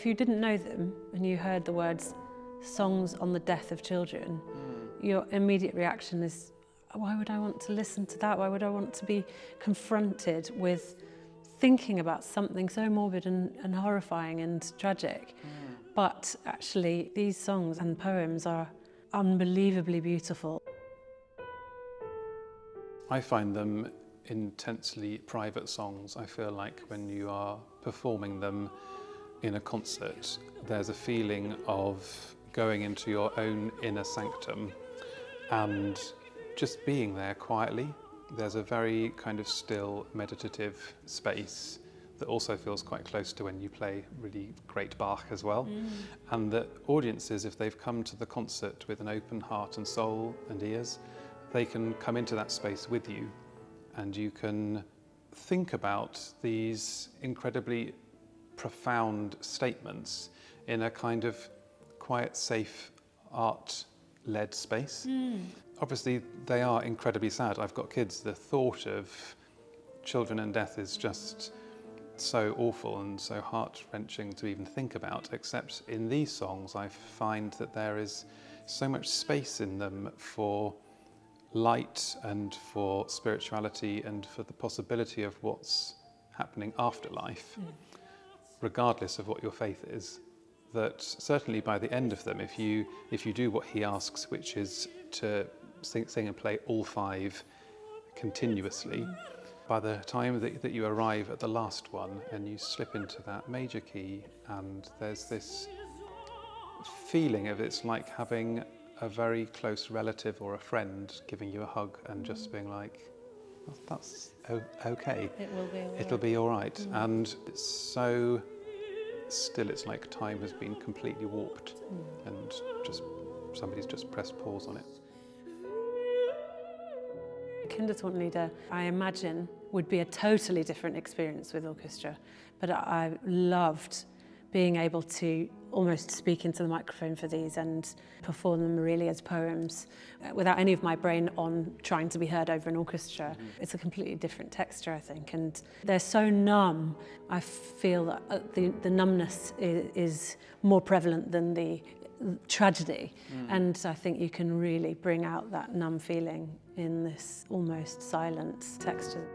If you didn't know them and you heard the words songs on the death of children, your immediate reaction is, why would I want to listen to that? Why would I want to be confronted with thinking about something so morbid and horrifying and tragic? But actually, these songs and poems are unbelievably beautiful. I find them intensely private songs. I feel like when you are performing them in a concert, there's a feeling of going into your own inner sanctum and just being there quietly. There's a very kind of still, meditative space that also feels quite close to when you play really great Bach as well. And that audiences, if they've come to the concert with an open heart and soul and ears, they can come into that space with you, and you can think about these incredibly profound statements in a kind of quiet, safe, art-led space. Obviously, they are incredibly sad. I've got kids. The thought of children and death is just so awful and so heart-wrenching to even think about, except in these songs I find that there is so much space in them for light and for spirituality and for the possibility of what's happening after life, regardless of what your faith is. That certainly by the end of them, if you do what he asks, which is to sing and play all five continuously, by the time that you arrive at the last one and you slip into that major key, and there's this feeling of it's like having a very close relative or a friend giving you a hug and just being like, that's okay. It'll be all right. And it's so still, it's like time has been completely warped and just somebody's just pressed pause on it. Kindertotenlieder, I imagine, would be a totally different experience with orchestra, but I loved being able to almost speak into the microphone for these and perform them really as poems without any of my brain on trying to be heard over an orchestra. It's a completely different texture, I think, and they're so numb. I feel that the numbness is more prevalent than the tragedy, and I think you can really bring out that numb feeling in this almost silent texture.